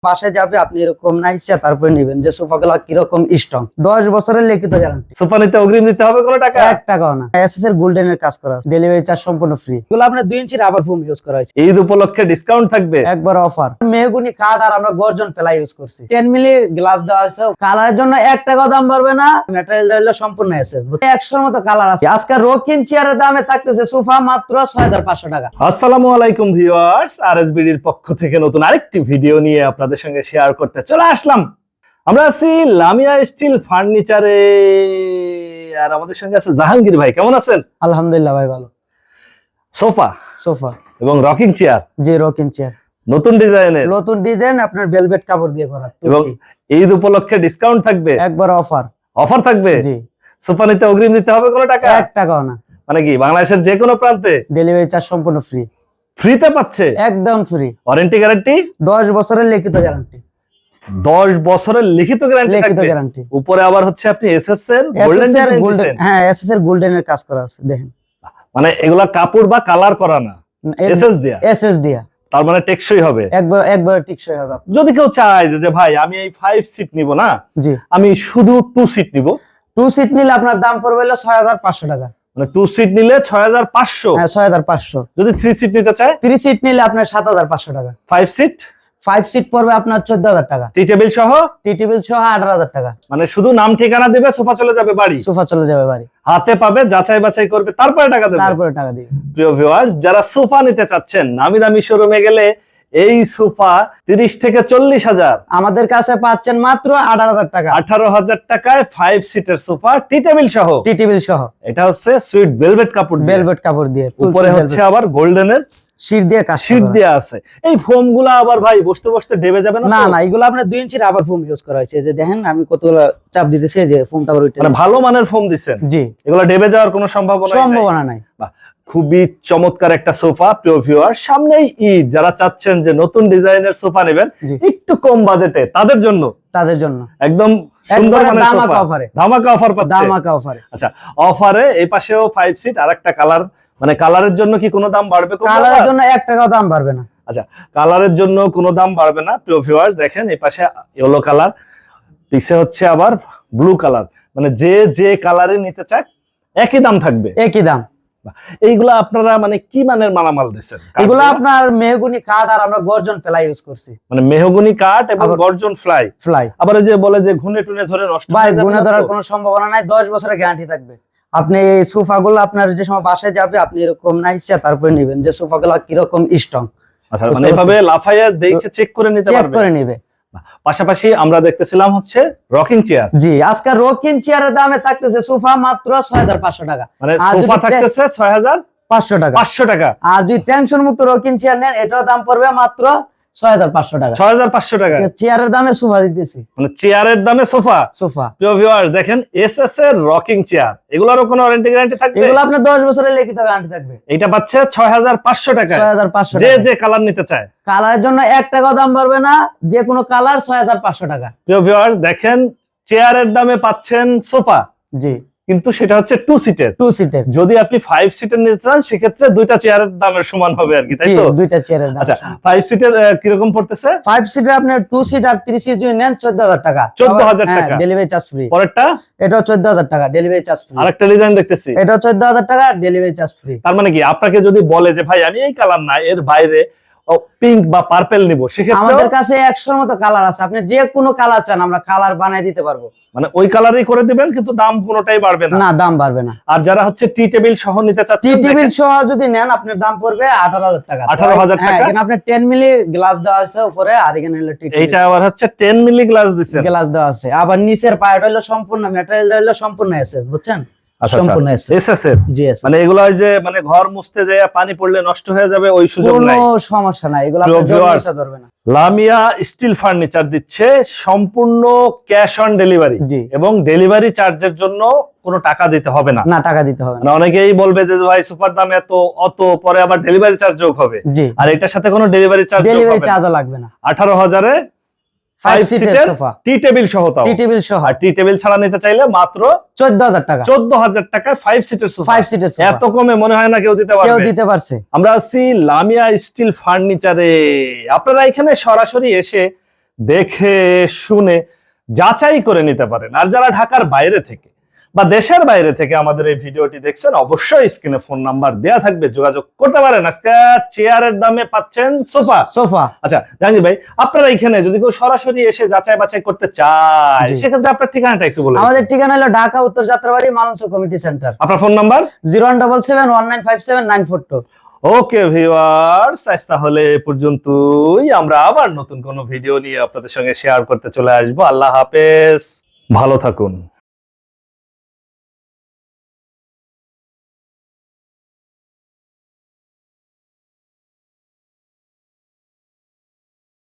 বাসায় যাবে আপনি এরকম না ইচ্ছা তারপরে নেবেন যে সোফাগুলো কিরকম স্ট্রং 10 বছরের লিখিত গ্যারান্টি। সোফা নিতে অগ্রিম দিতে হবে কোনো টাকা? 1 টাকাও না। এসএস এর গোল্ডেন এর কাজ করা আছে, ডেলিভারি চার্জ সম্পূর্ণ ফ্রি। এগুলো আপনার 2 ইঞ্চি রাবার ফোম ইউজ করা হয়েছে। ঈদ উপলক্ষে ডিসকাউন্ট থাকবে একবার অফার। মেহগনি কাঠ আর আমরা গর্জন প্লাই ইউজ করছি। 10 মিলি গ্লাস দেওয়া আছে। কালারের জন্য 1 টাকাও দাম বাড়বে না। ম্যাটেরিয়ালটা হলো সম্পূর্ণ এসএস। 100 এর মতো কালার আছে। আজকে রকিং চেয়ারের দামে থাকতেছে সোফা মাত্র 6500 টাকা। আসসালামু আলাইকুম ভিউয়ার্স, আরএসবিডির পক্ষ থেকে নতুন আরেকটি ভিডিও নিয়ে আপনাদের সঙ্গে শেয়ার করতে চলে আসলাম। আমরা আছি লামিয়া স্টিল ফার্নিচারে, আর আমাদের সঙ্গে আছে জাহাঙ্গীর ভাই। কেমন আছেন? আলহামদুলিল্লাহ ভাই, ভালো। সোফা এবং রকিং চেয়ার, যে রকিং চেয়ার নতুন ডিজাইন আপনার ভেলভেট কাপড় দিয়ে করা। এবং ঈদ উপলক্ষে ডিসকাউন্ট থাকবে, একবার অফার থাকবে। জি, সোফা নিতে অগ্রিম দিতে হবে কোনো টাকা? 1 টাকাও না। মানে কি বাংলাদেশের যে কোনো প্রান্তে ডেলিভারি চার্জ সম্পূর্ণ ফ্রি। ফ্রিতে পাচ্ছে? একদম ফ্রি। ওয়ারেন্টি গ্যারান্টি 10 বছরের লিখিত গ্যারান্টি। 10 বছরের লিখিত গ্যারান্টি। উপরে আবার হচ্ছে আপনি এসএস এর গোল্ডেন, হ্যাঁ এসএস এর গোল্ডেন এর কাজ করা আছে। দেখেন, মানে এগুলা কাপড় বা কালার করা না, এসএস দিয়া। তার মানে টেকসই হবে, একবার টেকসই হবে। যদি কেউ চায় যে ভাই আমি এই 5 সিট নিব না, জি, আমি শুধু 2 সিট নিব। 2 সিট নিলে আপনার দাম পড়বে হলো 6500 টাকা। মানে 2 সিট নিলে 6500। হ্যাঁ 6500। যদি 3 সিট নিতে চায়? 3 সিট নিলে আপনার 7500 টাকা। 5 সিট পড়বে আপনার 14000 টাকা। টি টেবিল সহ 18000 টাকা। মানে শুধু নাম ঠিকানা দিবে, সোফা চলে যাবে বাড়ি। হাতে পাবে, যাচাই বাছাই করবে, তারপরে টাকা দিবে। প্রিয় ভিউয়ার্স, যারা সোফা নিতে চাচ্ছেন নামি দামি শোরুমে গেলে এই সোফা 30 থেকে 40,000, আমাদের কাছে পাচ্ছেন মাত্র 18000 টাকা। 18000 টাকায় 5 সিটের সোফা, টি টেবিল সহ। এটা হচ্ছে সুইট ভেলভেট কাপড় দিয়ে। উপরে হচ্ছে আবার গোল্ডেনের শীট দিয়ে আছে। এই ফোম গুলা আবার ভাই বসতে বসতে ডেবে যাবে না? না, এগুলো আপনার 2 ইঞ্চি রাবার ফোম ইউজ করা হয়েছে। যে দেখেন আমি কতগুলো চাপ দিতেছি, যে ফোমটা আবার মানে ভালো মানের ফোম দিবেন। জি, এগুলো ডেবে যাওয়ার কোনো সম্ভাবনা নাই। বাহ, খুবই চমৎকার একটা সোফা। প্রিয় ভিউয়ার, সামনেই ঈদ, যারা চাচ্ছেন যে নতুন ডিজাইনের সোফা নেবেন একটু কম বাজেটে, তাদের জন্য একদম সুন্দর মানের সোফা, ধামাকা অফার পাচ্ছে। আচ্ছা, অফারে এই পাশেও 5 সিট আর একটা কালার। মানে কালারের জন্য কি কোনো দাম বাড়বে? কালারের জন্য 1 টাকাও দাম বাড়বে না। আচ্ছা, কালারের জন্য কোনো দাম বাড়বে না। প্রিয় ভিউয়ার্স দেখেন, এই পাশে ইয়েলো কালার, পিছে হচ্ছে আবার ব্লু কালার। মানে যে কালারে নিতে চায় একই দাম থাকবে, একই দাম। এইগুলা আপনারা মানে কি মানের মালামাল দিচ্ছেন? এগুলো আপনার মেহগনি কাঠ আর আমরা গর্জন প্লাই ইউজ করছি। মানে মেহগনি কাঠ এবং গর্জন ফ্লাই। আবার এই যে বলে যে ঘুনে টুনে ধরে নষ্ট ভাই, ঘুনে ধরার কোনো সম্ভাবনা নাই। 10 বছরের গ্যারান্টি থাকবে। আপনি এই সোফাগুলো আপনার যে সময় বাসায় যাবে আপনি এরকম না ইচ্ছা তারপরে নেবেন যে সোফাগুলো কিরকম স্ট্রং। আচ্ছা, মানে এভাবে লাফাইয়া দেখে চেক করে নিবে। পাশাপাশি আমরা দেখতেছিলাম হচ্ছে রকিং চেয়ার। জি, আজকে রকিং চেয়ারের দামে থাকতেছে সোফা মাত্র 6500 টাকা। মানে সোফা থাকতেছে 6500 টাকা। আর যদি টেনশন মুক্ত রকিং চেয়ার নেন, এটার দাম পড়বে মাত্র 6500 টাকা। 6500 টাকা চেয়ারের দামে সোফা দিতেছি। মানে চেয়ারের দামে সোফা। প্রিয় ভিউয়ার্স দেখেন, এসএস এর রকিং চেয়ার, এগুলোরও কোনো ওয়ারেন্টি গ্যারান্টি থাকবে? এগুলো আপনার 10 বছরের লিখিত গ্যারান্টি থাকবে। এটা পাচ্ছে 6500 টাকা। 6500 যে কালার নিতে চায়। কালারের জন্য 1 টাকাও দাম বাড়বে না, যে কোনো কালার 6500 টাকা। প্রিয় ভিউয়ার্স দেখেন, চেয়ারের দামে পাচ্ছেন সোফা। জি, কিন্তু সেটা হচ্ছে 2 সিটের। যদি আপনি 5 সিটের নিতে চান সেক্ষেত্রে 2টা চেয়ারের দামের সমান হবে আর কি, তাই তো? 2টা চেয়ারের দাম। আচ্ছা, 5 সিটের কি রকম পড়তেছে? 5 সিটের আপনার 2 সিট আর 3 সিট যদি নেন 14000 টাকা। 14000 টাকা ডেলিভারি চার্জ ফ্রি। পরেরটা এটাও 14000 টাকা, ডেলিভারি চার্জ ফ্রি। আরেকটা ডিজাইন দেখতেছি, এটাও 14000 টাকা, ডেলিভারি চার্জ ফ্রি। তার মানে কি আপনাকে যদি বলে যে ভাই আমি এই কালার না, এর বাইরে পিঙ্ক বা পার্পল নিব, সেক্ষেত্রে আমাদের কাছে 100 এর মতো কালার আছে। আপনি যে কোনো কালার চান আমরা কালার বানাই দিতে পারবো। মানে ওই কালারই করে দিবেন, কিন্তু দাম কোনোটাই বাড়বে না? না, দাম বাড়বে না। আর যারা হচ্ছে টি টেবিল সহ নিতে চাচ্ছেন, টি টেবিল সহ যদি নেন আপনার দাম পড়বে 18000 টাকা। 18000 টাকা। এখানে আপনার 10 মিলি গ্লাস দেওয়া আছে উপরে, আর এখানে হলো টি টেবিল। এইটা আবার হচ্ছে 10 মিলি গ্লাস দেওয়া আছে। আবার নিচের পায়াটা হলো সম্পূর্ণ ম্যাটেরিয়ালটা হলো সম্পূর্ণ এসএস, বুঝছেন? সম্পূর্ণ এসএস এর। মানে এগুলো যে মানে ঘর মুছতে যায় পানি পড়লে নষ্ট হয়ে যাবে, ওই সুযোগ নাই, কোনো সমস্যা নাই। এগুলো আপনি জমিতে ধরবে না। লামিয়া স্টিল ফার্নিচার দিচ্ছে সম্পূর্ণ ক্যাশ অন ডেলিভারি, এবং ডেলিভারি চার্জের জন্য কোনো টাকা দিতে হবে না। টাকা দিতে হবে না। মানে অনেকেই বলবে যে ভাই সুপার দাম এত, পরে আবার ডেলিভারি চার্জ যোগ হবে। আর এটার সাথে কোনো ডেলিভারি চার্জ লাগবে না। 18,000 এ 5 সিটের সোফা, টি টেবিল সহ। তাও টি টেবিল সহ। আর টি টেবিল ছাড়া নিতে চাইলে মাত্র 14000 টাকা। 14000 টাকায় 5 সিটের সোফা। এত কমে মনে হয় না কেউ দিতে পারছে। আমরা আছি লামিয়া স্টিল ফার্নিচারে। আপনারা এখানে সরাসরি এসে দেখে শুনে যাচাই করে নিতে পারেন। আর যারা ঢাকার বাইরে থেকে বা দেশের বাইরে থেকে আমাদের এই ভিডিওটি দেখছেন, অবশ্যই স্ক্রিনে ফোন নাম্বার দেয়া থাকবে, যোগাযোগ করতে পারেন। আজকে চেয়ারের দামে পাচ্ছেন সোফা। আচ্ছা জাহাঙ্গীর ভাই, আপনারা এখানে যদি কেউ সরাসরি এসে যাচাই বাছাই করতে চায়, সেক্ষেত্রে আপনার ঠিকানাটা একটু বলুন। আমাদের ঠিকানা হলো ঢাকা উত্তর যাত্রাবাড়ি মালঞ্চ কমিটি সেন্টার। আপনার ফোন নাম্বার 01771957942। ওকে ভিউয়ার্স, আজ তাহলে এ পর্যন্তই। আমরা আবার নতুন কোনো ভিডিও নিয়ে আপনাদের সঙ্গে শেয়ার করতে চলে আসবো। আল্লাহ হাফেজ, ভালো থাকুন।